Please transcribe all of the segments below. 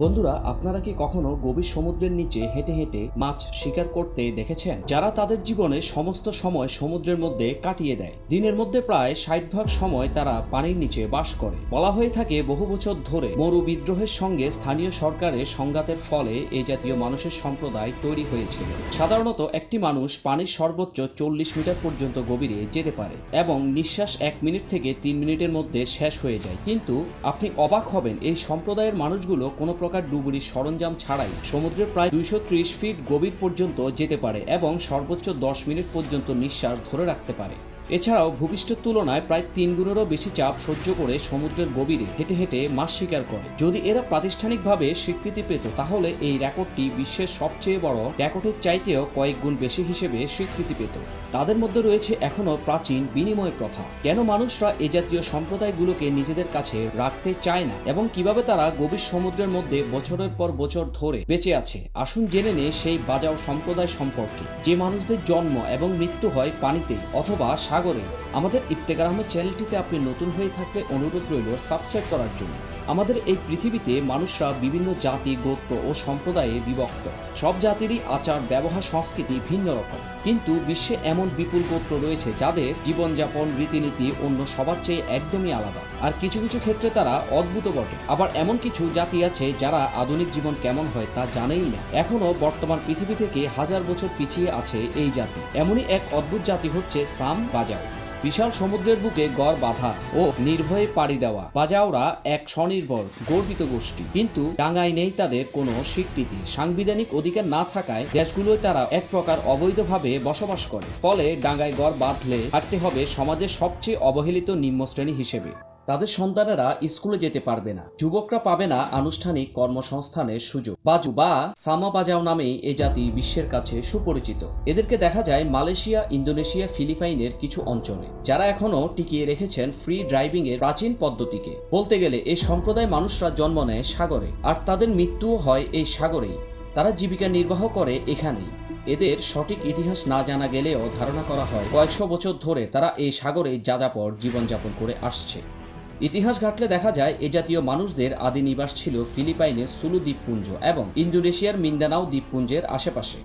বন্ধুরা, আপনারা কি কখনো গভীর সমুদ্রের নিচে হেঁটে হেঁটে মাছ শিকার করতে দেখেছেন? যারা তাদের জীবনে সমস্ত সময় সমুদ্রের মধ্যে কাটিয়ে দেয়। দিনের মধ্যে প্রায় 60 ভাগ সময় তারা পানির নিচে বাস করে। বলা হয়ে থাকে বহু বছর ধরে মরু বিদ্রোহের সঙ্গে স্থানীয় সরকারের সংঘাতের ফলে এই জাতীয় মানুষের সম্প্রদায় তৈরি হয়েছিল। সাধারণত একটি মানুষ পানির সর্বোচ্চ 40 মিটার পর্যন্ত গভীরে যেতে পারে এবং নিঃশ্বাস 1 মিনিট থেকে 3 মিনিটের মধ্যে শেষ হয়ে যায়। কিন্তু আপনি অবাক হবেন, এই সম্প্রদায়ের মানুষগুলো কোনো ডুবুরির সরঞ্জাম ছাড়াই সমুদ্রের প্রায় 230 ফিট গভীর পর্যন্ত যেতে পারে এবং সর্বোচ্চ 10 মিনিট পর্যন্ত নিঃশ্বাস ধরে রাখতে পারে। এছাড়াও ভূপৃষ্ঠের তুলনায় প্রায় 3 গুণেরও বেশি চাপ সহ্য করে সমুদ্রের গভীরে হেঁটে হেঁটে মাছ শিকার করে। যদি এরা প্রাতিষ্ঠানিকভাবে স্বীকৃতি পেত তাহলে এই রেকর্ডটি বিশ্বের সবচেয়ে বড় রেকর্ডের চাইতেও কয়েক গুণ বেশি হিসেবে স্বীকৃতি পেত। তাদের মধ্যে রয়েছে এখনো প্রাচীন বিনিময় প্রথা। কেন মানুষরা এ জাতীয় সম্প্রদায়গুলোকে নিজেদের কাছে রাখতে চায় না এবং কিভাবে তারা গভীর সমুদ্রের মধ্যে বছরের পর বছর ধরে বেঁচে আছে, আসুন জেনে নেই সেই বাজাও সম্প্রদায় সম্পর্কে, যে মানুষদের জন্ম এবং মৃত্যু হয় পানিতে অথবা সাগরে। আমাদের ইফতেখার আহমেদ চ্যানেলটিতে আপনি নতুন হয়ে থাকলে অনুরোধ রইল সাবস্ক্রাইব করার জন্য। আমাদের এই পৃথিবীতে মানুষরা বিভিন্ন জাতি, গোত্র ও সম্প্রদায়ে বিভক্ত। সব জাতিরই আচার, ব্যবহার, সংস্কৃতি ভিন্ন রকম, কিন্তু বিশ্বে এমন বিপুল গোত্র রয়েছে যাদের জীবনযাপন, রীতিনীতি অন্য সবার চেয়ে একদমই আলাদা। আর কিছু কিছু ক্ষেত্রে তারা অদ্ভুত বটে। আবার এমন কিছু জাতি আছে যারা আধুনিক জীবন কেমন হয় তা জানেই না। এখনো বর্তমান পৃথিবী থেকে 1000 বছর পিছিয়ে আছে এই জাতি। এমনই এক অদ্ভুত জাতি হচ্ছে সাম বাজাও। বিশাল সমুদ্রের বুকে গড় বাঁধা ও নির্ভয়ে পাড়ি দেওয়া বাজাওরা এক স্বনির্ভর গর্বিত গোষ্ঠী। কিন্তু ডাঙ্গায় নেই তাদের কোনো স্বীকৃতি। সাংবিধানিক অধিকার না থাকায় দেশগুলোয় তারা এক প্রকার অবৈধভাবে বসবাস করে। ফলে ডাঙ্গায় গড় বাঁধলে থাকতে হবে সমাজের সবচেয়ে অবহেলিত নিম্ন শ্রেণী হিসেবে। তাদের সন্তানেরা স্কুলে যেতে পারবে না, যুবকরা পাবে না আনুষ্ঠানিক কর্মসংস্থানের সুযোগ। বাজু বা সামা বাজাও নামেই এ জাতি বিশ্বের কাছে সুপরিচিত। এদেরকে দেখা যায় মালয়েশিয়া, ইন্দোনেশিয়া, ফিলিপাইনের কিছু অঞ্চলে, যারা এখনো টিকিয়ে রেখেছেন ফ্রি ড্রাইভিং এর প্রাচীন পদ্ধতিকে। বলতে গেলে এই সম্প্রদায় মানুষরা জন্ম নেয় সাগরে, আর তাদের মৃত্যুও হয় এই সাগরেই। তারা জীবিকা নির্বাহ করে এখানেই। এদের সঠিক ইতিহাস না জানা গেলেও ধারণা করা হয় কয়েকশো বছর ধরে তারা এই সাগরে যাযাবর জীবনযাপন করে আসছে। ইতিহাস ঘাটলে দেখা যায় এ জাতীয় মানুষদের আদি নিবাস ছিল ফিলিপাইনের সুলু দ্বীপপুঞ্জ এবং ইন্দোনেশিয়ার মিন্দানাও দ্বীপপুঞ্জের আশেপাশে।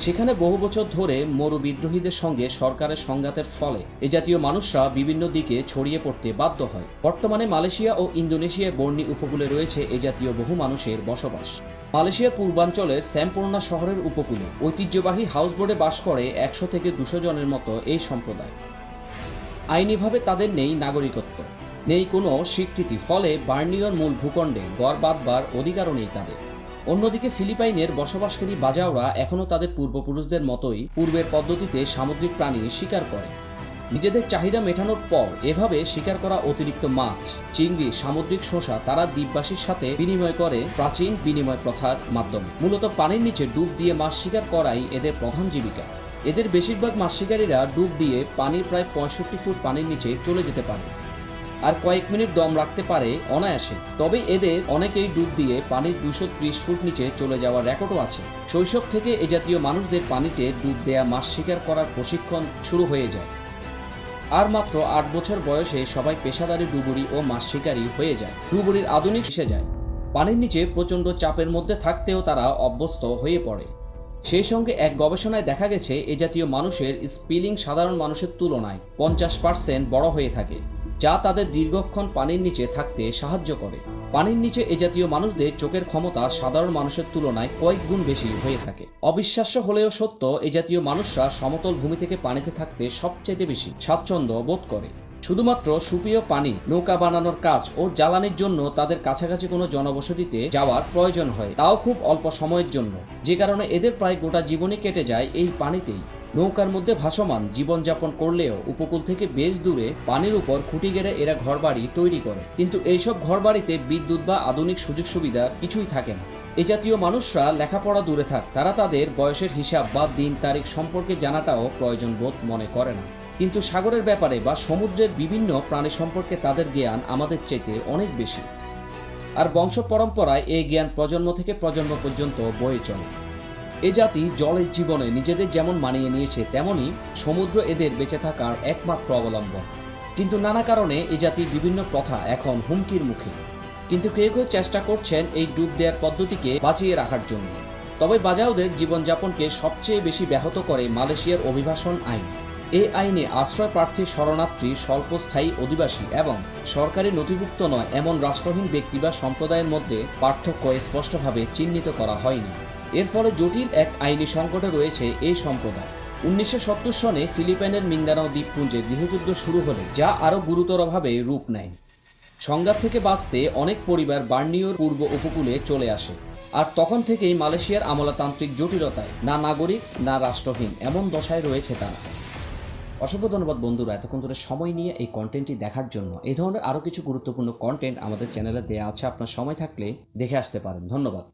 সেখানে বহু বছর ধরে মরু বিদ্রোহীদের সঙ্গে সরকারের সংঘাতের ফলে এ জাতীয় মানুষরা বিভিন্ন দিকে ছড়িয়ে পড়তে বাধ্য হয়। বর্তমানে মালয়েশিয়া ও ইন্দোনেশিয়ার বর্নি উপকূলে রয়েছে এ জাতীয় বহু মানুষের বসবাস। মালয়েশিয়ার পূর্বাঞ্চলের স্যাম্পোর্না শহরের উপকূলে ঐতিহ্যবাহী হাউসবোটে বাস করে 100 থেকে 200 জনের মতো এই সম্প্রদায়। আইনিভাবে তাদের নেই নাগরিকত্ব, নেই কোনো স্বীকৃতি, ফলে বার্নিওর মূল ভূখণ্ডে গড় বাঁধবার অধিকারও নেই তাদের। অন্যদিকে ফিলিপাইনের বসবাসকারী বাজাওরা এখনও তাদের পূর্বপুরুষদের মতোই পূর্বের পদ্ধতিতে সামুদ্রিক প্রাণী শিকার করে। নিজেদের চাহিদা মেটানোর পর এভাবে শিকার করা অতিরিক্ত মাছ, চিংড়ি, সামুদ্রিক শসা তারা দ্বীপবাসীর সাথে বিনিময় করে প্রাচীন বিনিময় প্রথার মাধ্যমে। মূলত পানির নিচে ডুব দিয়ে মাছ শিকার করাই এদের প্রধান জীবিকা। এদের বেশিরভাগ মাছ শিকারীরা ডুব দিয়ে পানির প্রায় 65 ফুট পানির নিচে চলে যেতে পারে আর কয়েক মিনিট দম রাখতে পারে অনায়াসে। তবে এদের অনেকেই ডুব দিয়ে পানির 230 ফুট নিচে চলে যাওয়ার রেকর্ডও আছে। শৈশব থেকে এ জাতীয় মানুষদের পানিতে ডুব দেয়া মাছ শিকার করার প্রশিক্ষণ শুরু হয়ে যায়, আর মাত্র 8 বছর বয়সে সবাই পেশাদারি ডুবুরি ও মাছ শিকারী হয়ে যায়। ডুবুরির আধুনিক শিখে যায়। পানির নিচে প্রচণ্ড চাপের মধ্যে থাকতেও তারা অভ্যস্ত হয়ে পড়ে। সেই সঙ্গে এক গবেষণায় দেখা গেছে এ জাতীয় মানুষের স্পিলিং সাধারণ মানুষের তুলনায় 50% বড় হয়ে থাকে, যা তাদের দীর্ঘক্ষণ পানির নিচে থাকতে সাহায্য করে। পানির নিচে এ জাতীয় মানুষদের চোখের ক্ষমতা সাধারণ মানুষের তুলনায় কয়েক গুণ বেশি হয়ে থাকে। অবিশ্বাস্য হলেও সত্য, এ জাতীয় মানুষরা সমতল ভূমি থেকে পানিতে থাকতে সবচেয়ে বেশি স্বাচ্ছন্দ্য বোধ করে। শুধুমাত্র সুপেয় পানি, নৌকা বানানোর কাজ ও জ্বালানির জন্য তাদের কাছাকাছি কোনো জনবসতিতে যাওয়ার প্রয়োজন হয়, তাও খুব অল্প সময়ের জন্য, যে কারণে এদের প্রায় গোটা জীবনই কেটে যায় এই পানিতেই। নৌকার মধ্যে ভাসমান জীবনযাপন করলেও উপকূল থেকে বেশ দূরে পানির উপর খুঁটি গেড়ে এরা ঘরবাড়ি তৈরি করে। কিন্তু এইসব ঘরবাড়িতে বিদ্যুৎ বা আধুনিক সুযোগ সুবিধার কিছুই থাকে না। এ জাতীয় মানুষরা লেখাপড়া দূরে থাক, তারা তাদের বয়সের হিসাব বা দিন তারিখ সম্পর্কে জানাটাও প্রয়োজন বোধ মনে করে না। কিন্তু সাগরের ব্যাপারে বা সমুদ্রের বিভিন্ন প্রাণী সম্পর্কে তাদের জ্ঞান আমাদের চাইতে অনেক বেশি। আর বংশ পরম্পরায় এই জ্ঞান প্রজন্ম থেকে প্রজন্ম পর্যন্ত বয়ে চলে। এ জাতি জলের জীবনে নিজেদের যেমন মানিয়ে নিয়েছে, তেমনি সমুদ্র এদের বেঁচে থাকার একমাত্র অবলম্বন। কিন্তু নানা কারণে এ জাতির বিভিন্ন প্রথা এখন হুমকির মুখে। কিন্তু কেউ কেউ চেষ্টা করছেন এই ডুব দেওয়ার পদ্ধতিকে বাঁচিয়ে রাখার জন্য। তবে বাজাওদের জীবনযাপনকে সবচেয়ে বেশি ব্যাহত করে মালয়েশিয়ার অভিবাসন আইন। এই আইনে আশ্রয় প্রার্থী, শরণার্থী, স্বল্পস্থায়ী অধিবাসী এবং সরকারি নথিভুক্ত নয় এমন রাষ্ট্রহীন ব্যক্তি বা সম্প্রদায়ের মধ্যে পার্থক্য স্পষ্টভাবে চিহ্নিত করা হয়নি। এর ফলে জটিল এক আইনি সংকটে রয়েছে এই সম্প্রদায়। 1970 সনে ফিলিপাইনের মিন্দানাও দ্বীপপুঞ্জে গৃহযুদ্ধ শুরু হলে যা আরও গুরুতরভাবে রূপ নেয়। সংঘাত থেকে বাঁচতে অনেক পরিবার বর্নিওর পূর্ব উপকূলে চলে আসে। আর তখন থেকেই মালয়েশিয়ার আমলাতান্ত্রিক জটিলতায় না নাগরিক না রাষ্ট্রহীন এমন দশায় রয়েছে তারা। অসংখ্য ধন্যবাদ বন্ধুরা এতক্ষণ ধরে সময় নিয়ে এই কন্টেন্টটি দেখার জন্য। এই ধরনের আরও কিছু গুরুত্বপূর্ণ কন্টেন্ট আমাদের চ্যানেলে দেওয়া আছে, আপনার সময় থাকলে দেখে আসতে পারেন। ধন্যবাদ।